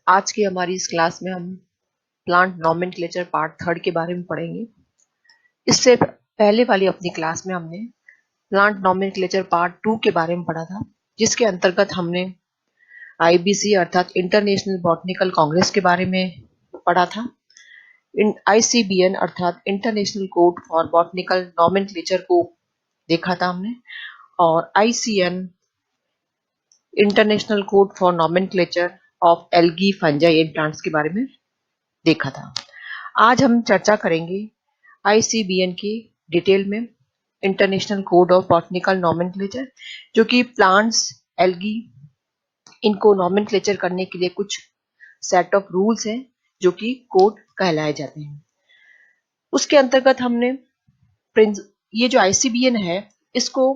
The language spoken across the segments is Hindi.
आज की हमारी इस क्लास में हम प्लांट नॉमेनक्लेचर पार्ट थर्ड के बारे में पढ़ेंगे। इससे पहले वाली अपनी क्लास में हमने प्लांट नॉमेनक्लेचर पार्ट टू के बारे में पढ़ा था, जिसके अंतर्गत हमने आईबीसी अर्थात इंटरनेशनल बॉटनिकल कांग्रेस के बारे में पढ़ा था, आईसीबीएन अर्थात international code for botanical nomenclature को देखा था हमने, और ICN international code for nomenclature of algae fungi and plants के बारे में देखा था। आज हम चर्चा करेंगे आईसीबीएन की डिटेल में, international code of botanical nomenclature, जो कि प्लांट्स, एल्गी, इनको नॉमेनक्लेचर करने के लिए कुछ सेट ऑफ रूल्स हैं जो कि कोड कहलाए जाते हैं। उसके अंतर्गत हमने ये जो आईसीबीएन है इसको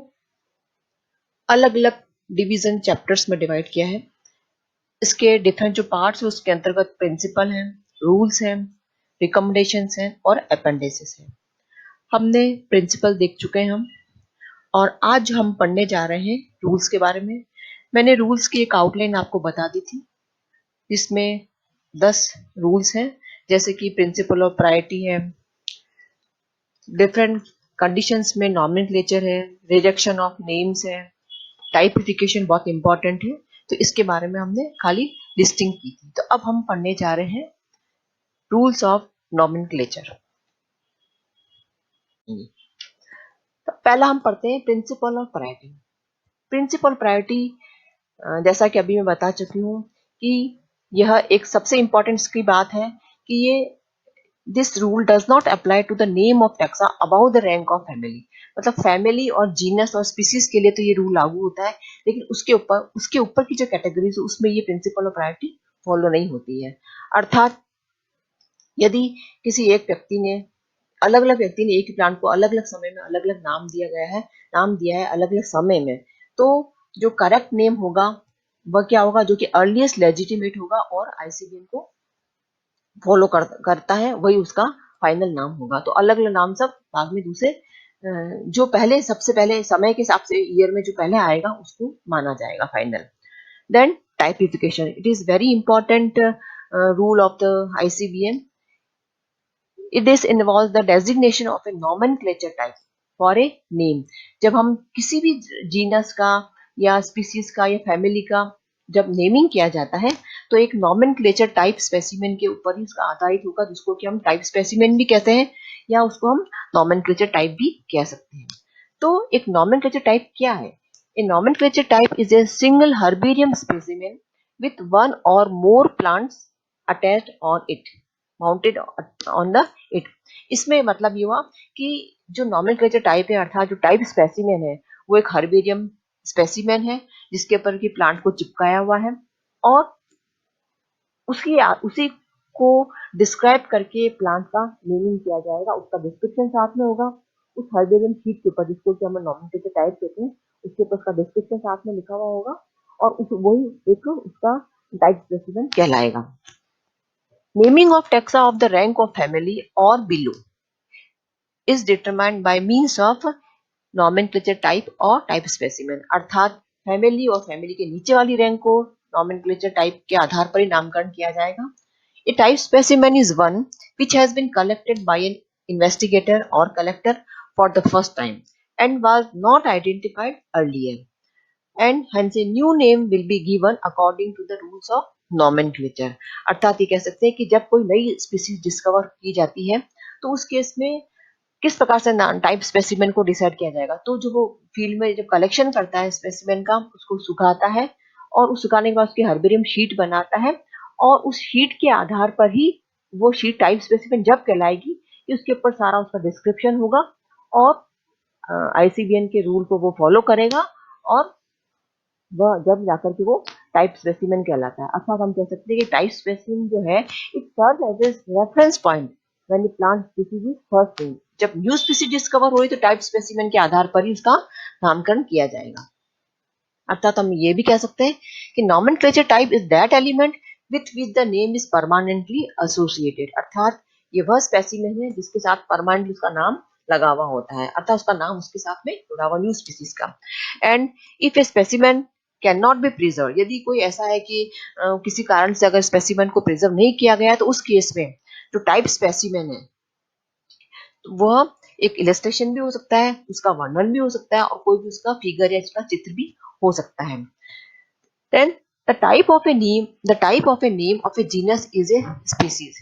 अलग अलग डिवीजन चैप्टर्स में डिवाइड किया है। इसके डिफरेंट जो पार्ट्स है उसके अंतर्गत प्रिंसिपल हैं, रूल्स हैं, रिकमेंडेशंस हैं और अपेंडिसेस हैं। हमने प्रिंसिपल देख चुके हैं हम, और आज हम पढ़ने जा रहे हैं रूल्स के बारे में। मैंने रूल्स की एक आउटलाइन आपको बता दी थी, जिसमें 10 रूल्स हैं, जैसे कि प्रिंसिपल ऑफ प्रायोरिटी है, डिफरेंट कंडीशंस में नॉमेनक्लेचर है, रिजेक्शन ऑफ नेम्स है, टाइपिफिकेशन बहुत इंपॉर्टेंट है। तो इसके बारे में हमने खाली लिस्टिंग की थी। तो अब हम पढ़ने जा रहे हैं रूल्स ऑफ नॉमेनक्लेचर। तो पहला हम पढ़ते हैं principle of priority. Principle priority, जैसा कि अभी मैं बता चुकी हूँ कि यह एक सबसे इंपॉर्टेंट इसकी बात है कि ये this rule does not apply to the name of taxa above the rank of family. मतलब फैमिली और जीनस और स्पीसीज के लिए तो ये रूल लागू होता है, लेकिन उसके ऊपर की जो कैटेगरीज है उसमें ये प्रिंसिपल ऑफ प्रायोरिटी फॉलो नहीं होती है। अर्थात यदि किसी एक व्यक्ति ने अलग अलग व्यक्ति ने एक ही प्लांट को अलग अलग समय में अलग अलग नाम दिया है अलग अलग समय में, तो जो करेक्ट नेम होगा वह क्या होगा, जो कि अर्लीस्ट लेजिटिमेट होगा और आईसीबीएन को फॉलो करता है, वही उसका फाइनल नाम होगा। तो अलग अलग नाम सब बाद में दूसरे जो पहले सबसे पहले समय के हिसाब से ईयर में जो पहले आएगा उसको माना जाएगा final. Then typification, it is very important rule of the ICBN. This involves the designation of a nomenclature type for a name. जब हम किसी भी जीनस का या स्पीसीज का या फैमिली का जब नेमिंग किया जाता है, तो एक नॉमेनक्लेचर टाइप स्पेसिमेन के ऊपर ही उसका आधारित होगा, जिसको कि हम टाइप स्पेसिमेन भी कहते हैं या उसको हम नॉमेनक्लेचर टाइप भी कह सकते हैं। तो एक नॉमेनक्लेचर टाइप क्या है? A nomenclature type is a single herbarium specimen with one or more plants attached on it, mounted on the it. इसमें मतलब ये हुआ कि जो नॉमेनक्लेचर टाइप है अर्थात जो टाइप स्पेसिमेन है वो एक हर्बेरियम स्पेसिमेन है जिसके ऊपर की प्लांट को चिपकाया हुआ है, और उसी को डिस्क्राइब करके प्लांट का नेमिंग किया जाएगा, उसका डिस्क्रिप्शन साथ में होगा उस हर्बेरियम शीट के ऊपर, जिसको कि हम नॉमेनक्लेचर टाइप कहते हैं, उसके ऊपर उसका डिस्क्रिप्शन साथ में लिखा हुआ होगा, और वही एक उसका टाइप स्पेसिमेन कहलाएगा। Naming of taxa of the rank of family or below is determined by means of nomenclature type और type specimen। अर्थात फैमिली और फैमिली के नीचे वाली रैंक को nomenclature type के आधार पर ही नामकरण किया जाएगा। A type specimen is one which has been collected by an investigator or collector for the first time and was not identified earlier, and hence a new name will be given according to the rules of nomenclature। अर्थात ये कह सकते हैं कि जब कोई नई स्पीसीज डिस्कवर की जाती है तो उस केस में किस प्रकार से टाइप स्पेसिमेन को डिसाइड किया जाएगा। तो जो वो फील्ड में जब कलेक्शन करता है स्पेसिमेन का, उसको सुखाता है और उस सुखाने के बाद उसकी हर्बेरियम शीट बनाता है, और उस शीट के आधार पर ही वो शीट टाइप स्पेसिमेन जब कहलाएगी कि उसके ऊपर सारा उसका डिस्क्रिप्शन होगा और आईसीबीएन के रूल को वो फॉलो करेगा, और वह जब जाकर के वो टाइप स्पेसिमेन कहलाता है। अर्थात हम कह सकते हैं कि टाइप स्पेसिमेन जो है it serve as a reference point when the plant species is first name. जब न्यू स्पीसीज डिस्कवर हुई तो टाइप स्पेसिमेन के आधार पर ही उसका नामकरण किया जाएगा। अर्थात हम ये भी कह सकते हैं कि nomenclature type is that element with which the name is permanently associated. अर्थात ये वह स्पेसिमेन है जिसके साथ परमानेंटली उसका नाम लगा हुआ होता है, अर्थात उसका नाम उसके साथ में जुड़ा हुआ न्यू स्पीसीज का। And if A specimen can not be preserve. यदि कोई ऐसा है कि किसी कारण से अगर स्पेसिमेन को प्रिजर्व नहीं किया गया है तो उस केस में जो टाइप स्पेसिमेन है वह एक इलस्ट्रेशन भी हो सकता है, उसका वर्णन भी हो सकता है, और कोई भी उसका फिगर या उसका चित्र भी हो सकता है। Then the type of a name of a genus is a species.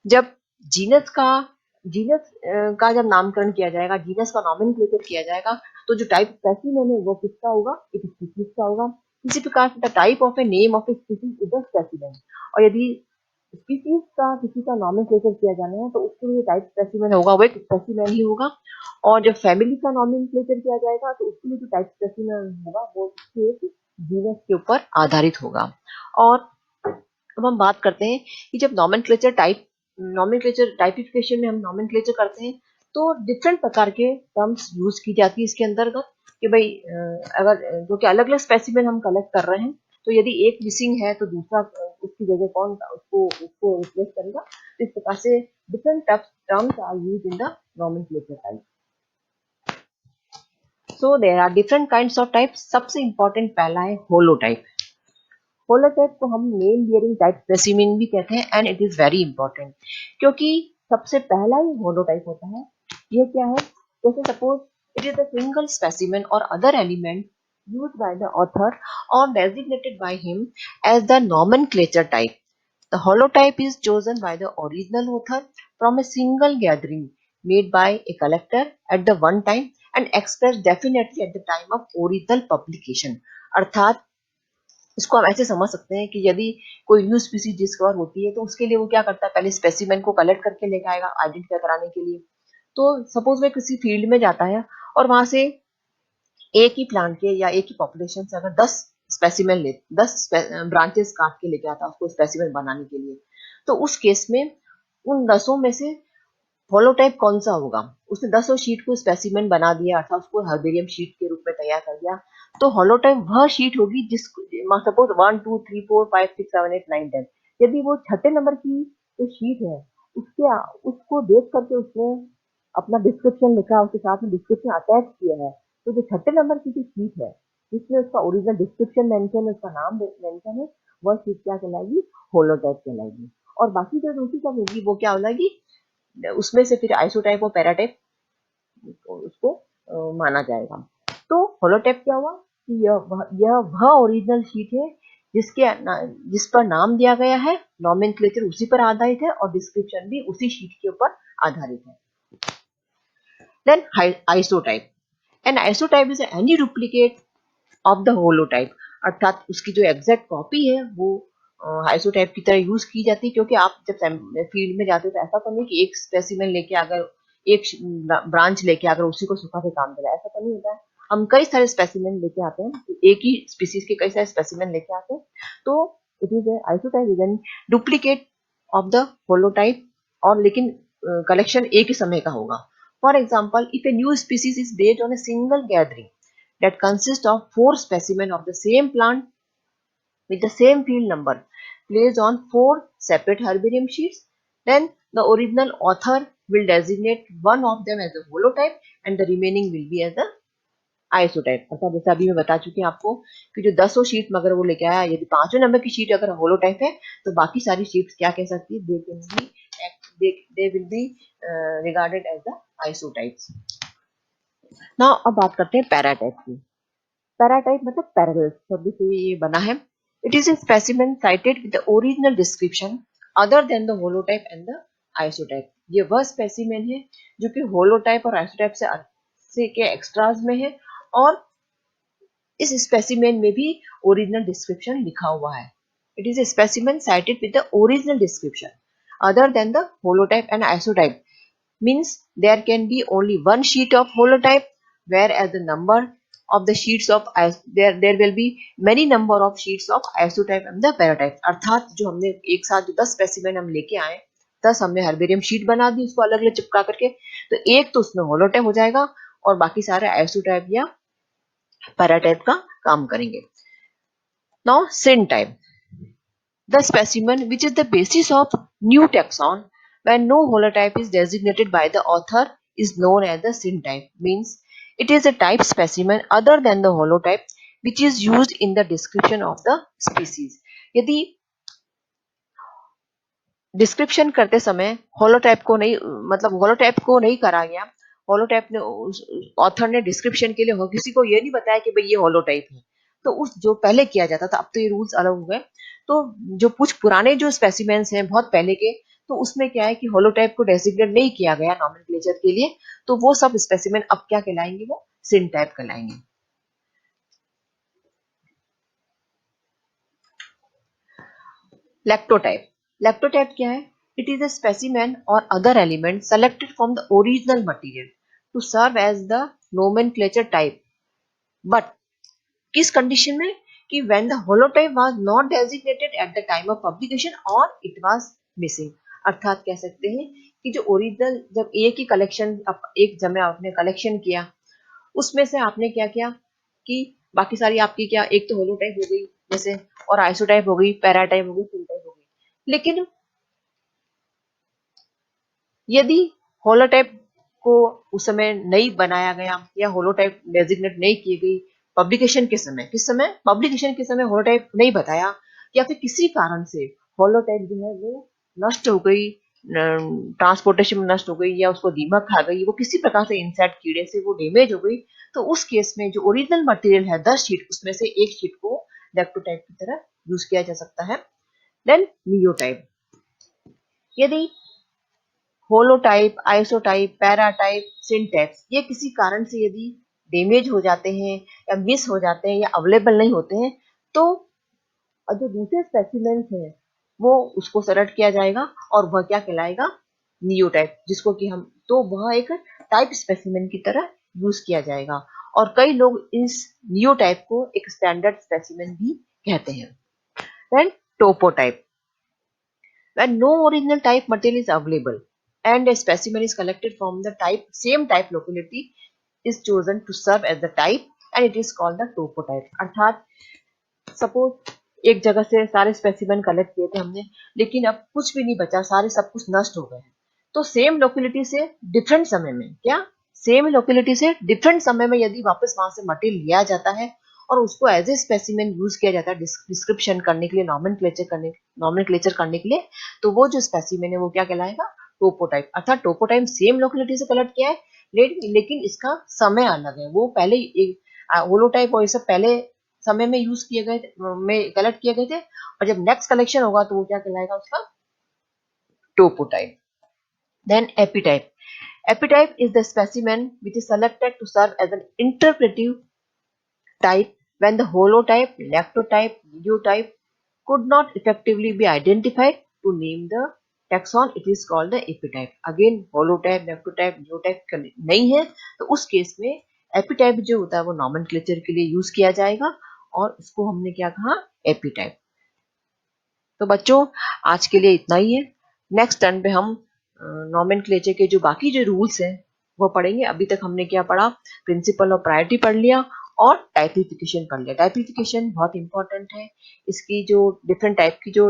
जब जीनस का जब नामकरण किया जाएगा, जीनस का नॉमेनक्लेचर किया जाएगा, तो जो टाइप स्पेसिमेन है वो किसका होगा, एक स्पीसीज का होगा। इसी प्रकार से the type of a name of a species is a specimen. और यदि स्पीसीज का किसी का नॉमेनक्लेचर किया जाना है तो उसके लिए टाइप स्पेसिमेन होगा वो एक स्पेसिमेन ही होगा। और जब फैमिली का नॉमेनक्लेचर किया जाएगा तो उसके लिए जो टाइप स्पेसिमेन होगा वो एक जीनस के ऊपर आधारित होगा। और अब हम बात करते हैं कि जब नॉमेनक्लेचर टाइपिफिकेशन में हम नॉमेनक्लेचर करते हैं तो डिफरेंट प्रकार के टर्म्स यूज की जाती है इसके अंतर्गत कि भाई अगर जो कि अलग अलग स्पेसिमेन हम कलेक्ट कर रहे हैं तो यदि एक मिसिंग है तो दूसरा उसकी जगह कौन उसको रिप्लेस करेगा। तो इस प्रकार से different terms are used in the nomenclature type. So there are different kinds of type. सबसे इंपॉर्टेंट पहला है होलोटाइप। होलोटाइप को हम नेम बियरिंग टाइप स्पेसिमेन भी कहते हैं and it is very important क्योंकि सबसे पहला ही होलोटाइप होता है। ये क्या है, जैसे suppose it is a single specimen और other element used by the author or designated by him as the nomenclature type. The holotype is chosen by the original author from a single gathering made by a collector at the one time and expressed definitely at the time of original publication. अर्थात इसको हम ऐसे समझ सकते हैं कि यदि कोई न्यू स्पीसीज डिस्कवर होती है तो उसके लिए वो क्या करता है, पहले स्पेसिमेन को कलेक्ट करके लेके आएगा आइडेंटिफाई कराने के लिए। तो सपोज वो किसी फील्ड में जाता है और वहां से एक ही प्लांट के या एक ही पॉपुलेशन से अगर 10 ब्रांचेस काट के लेके आता है उसको स्पेसिमेन बनाने के लिए, तो उस केस में उन 10 में से होलोटाइप कौन सा होगा। उसने 10 शीट को स्पेसिमेन बना दिया अर्थात उसको हर्बेरियम शीट के रूप में तैयार कर दिया। तो होलोटाइप वह शीट होगी जिस सपोज 1 2 3 4 5 6 7 8 9 10, यदि वो छठे नंबर की जो शीट है उसको देख करके उसने अपना डिस्क्रिप्शन लिखा, उसके साथ में डिस्क्रिप्शन अटैच किया है, तो जो छठे नंबर की जो शीट है जिसमें उसका ओरिजिनल डिस्क्रिप्शन मेंशन है, उसका नाम मेंशन है, वह शीट क्या कहलाएगी, होलोटाइप कहलाएगी। और बाकी जो दूसरी सब होगी वो क्या हो जाएगी, उसमें से फिर आइसोटाइप और पैराटाइप उसको माना जाएगा। तो होलोटाइप क्या हुआ कि यह वह ओरिजिनल शीट है जिस पर नाम दिया गया है, नॉमेनक्लेचर उसी पर आधारित है और डिस्क्रिप्शन भी उसी शीट के ऊपर आधारित है। Then isotype. An isotype is any duplicate of the holotype, अर्थात उसकी जो एग्जैक्ट कॉपी है वो आइसोटाइप की तरह यूज की जाती है। क्योंकि आप जब फील्ड में जाते हो तो ऐसा तो नहीं कि एक स्पेसिमेन लेके अगर एक ब्रांच लेके अगर उसी को सुखा के काम करें, ऐसा तो नहीं होता है। हम कई सारे स्पेसिमेन लेके आते हैं, एक ही स्पीसीज के कई सारे स्पेसिमेन लेके आते हैं। तो it is isotype is an duplicate of the holotype, और लेकिन कलेक्शन एक ही समय का होगा। For example, if a new species is based on a single gathering that consists of 4 specimens of the same plant with the same field number placed on 4 separate herbarium sheets, then the original author will designate one of them as a holotype and the remaining will be as the isotype. अर्थात जैसे अभी मैं बता चुकी हूँ आपको कि जो 10 शीट में अगर वो लेके आया, यदि 5वें नंबर की शीट अगर होलोटाइप है तो बाकी सारी शीट्स क्या कह सकती है, they will be regarded as the isotypes. Now अब बात करते हैं पैराटाइप की। पैराटाइप मतलब पैरेलल शब्द से ये बना है। It is a specimen cited with the original description other than the holotype and the isotype. ये वह स्पेसिमेन है जो कि होलोटाइप और आइसोटाइप से के एक्स्ट्राज में है और इस स्पेसिमेन में भी ओरिजिनल डिस्क्रिप्शन लिखा हुआ है। It is a specimen cited with the original description other than the holotype and isotype means there can be only one sheet of holotype, whereas the number of the sheets of there will be many number of sheets of isotype and the paratype। अर्थात जो हमने एक साथ जो 10 स्पेसिमेन हम लेके आए, 10 हमने हर्बेरियम शीट बना दी उसको अलग अलग चिपका करके, तो एक तो उसमें होलोटाइप हो जाएगा और बाकी सारे आइसोटाइप या पैराटाइप का काम करेंगे। Now syntype, the specimen which is the basis of new taxon when no holotype is designated by the author is known as the syntype, means it is a type specimen other than the holotype which is used in the description of the species. यदि डिस्क्रिप्शन करते समय होलोटाइप को नहीं, मतलब होलोटाइप को नहीं करा गया, होलोटाइप ने ऑथर ने डिस्क्रिप्शन के लिए किसी को ये नहीं बताया कि भाई ये होलोटाइप है, तो उस जो पहले किया जाता था, अब तो ये रूल्स अलग हो गए। तो जो कुछ पुराने जो स्पेसिमेंस हैं बहुत पहले के, तो उसमें क्या है कि होलोटाइप को डेजिग्नेट नहीं किया गया नॉमेनक्लेचर के लिए, तो वो सब स्पेसिमेन अब क्या कहलाएंगे, वो सिनटाइप कहलाएंगे। लैक्टोटाइप, लैक्टोटाइप क्या है? इट इज अ स्पेसिमेन और other element selected from the original material to serve as the nomenclature type, but किस कंडीशन में? कि when the holotype was not designated at the time of publication or it was missing. अर्थात कह सकते हैं कि जो ओरिजिनल, जब एक ही कलेक्शन, एक जमे आपने कलेक्शन किया, उसमें से आपने क्या किया कि बाकी सारी आपकी क्या, एक तो होलोटाइप हो गई जैसे, और आइसोटाइप हो गई, पैराटाइप हो गई, फिनटाइप हो गई, लेकिन यदि होलोटाइप को उस समय नहीं बनाया गया या होलोटाइप डेजिग्नेट नहीं की गई पब्लिकेशन के समय, किस समय? पब्लिकेशन के समय होलोटाइप नहीं बताया, या फिर किसी कारण से होलोटाइप जो है वो नष्ट हो गई, ट्रांसपोर्टेशन में नष्ट हो गई, या उसको दीमक खा गई, वो किसी प्रकार से इंसेक्ट कीड़े से वो डैमेज हो गई, तो उस केस में जो ओरिजिनल मटेरियल है 10 शीट, उसमें से एक शीट को लैक्टोटाइप की तरह यूज किया जा सकता है। देन नियोटाइप, यदि होलोटाइप, आइसोटाइप, पैराटाइप, सिंटैक्स ये किसी कारण से यदि डैमेज हो जाते हैं या मिस हो जाते हैं या अवेलेबल नहीं होते हैं, तो जो दूसरे स्पेसिमेंस हैं वो उसको सेलेक्ट किया जाएगा और वह क्या कहलाएगा? नियोटाइप, जिसको कि हम, तो वह एक टाइप स्पेसिमेन की तरह यूज किया जाएगा, और कई लोग इस नियोटाइप को एक स्टैंडर्ड स्पेसिमेन भी कहते हैं। Then topotype, when no original type material is available and a specimen is collected from the same type locality is chosen to serve as the type and it is called the topotype। अर्थात सपोज एक जगह से सारे स्पेसिमेन कलेक्ट किए थे हमने, लेकिन अब कुछ भी नहीं बचा, सारे सब कुछ नष्ट हो गए हैं, तो सेम लोकेलिटी से डिफरेंट समय में, क्या सेम लोकेलिटी से डिफरेंट समय में यदि वापस वहां से मटेरियल लिया जाता है और उसको एज ए स्पेसिमेन यूज किया जाता है डिस्क्रिप्शन करने के लिए, नॉमेनक्लेचर करने के लिए, तो वो जो स्पेसिमेन है वो क्या कहलाएगा? टोपोटाइप। अर्थात टोपोटाइप सेम लोकेलिटी से कलेक्ट किया है, लेकिन इसका समय अलग है, वो पहले होलोटाइप और ये सब पहले समय में यूज किए गए, में कलेक्ट किए गए थे, और जब नेक्स्ट कलेक्शन होगा तो वो क्या कहलाएगा? उसका topotype. Then epitype, epitope is the specimen which is selected to serve as an interpretive type when the holotype, lactotype, videotype could not effectively be identified to name the taxon. It is called the epitope. Again, holotype, lactotype, videotype नहीं है, तो उस केस में एपिटाइप जो होता है वो नॉमेनक्लेचर के लिए यूज किया जाएगा, और उसको हमने क्या कहा? एपिटाइप। तो बच्चों आज के लिए इतना ही है। नेक्स्ट टर्न पे हम नॉमेनक्लेचर के जो बाकी जो रूल्स हैं वो पढ़ेंगे। अभी तक हमने क्या पढ़ा? प्रिंसिपल ऑफ प्रायोरिटी पढ़ लिया और टाइपिफिकेशन पढ़ लिया। टाइपिफिकेशन बहुत इंपॉर्टेंट है, इसकी जो डिफरेंट टाइप की जो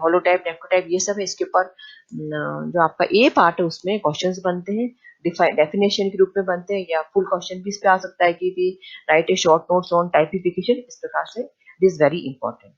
होलोटाइप, नेक्टोटाइप ये सब है, इसके ऊपर जो आपका ए पार्ट है उसमें क्वेश्चंस बनते हैं, डेफिनेशन के रूप में बनते हैं, या फुल क्वेश्चन भी इस पे आ सकता है कि right A short notes on typification, इस प्रकार से इट इज वेरी इंपॉर्टेंट।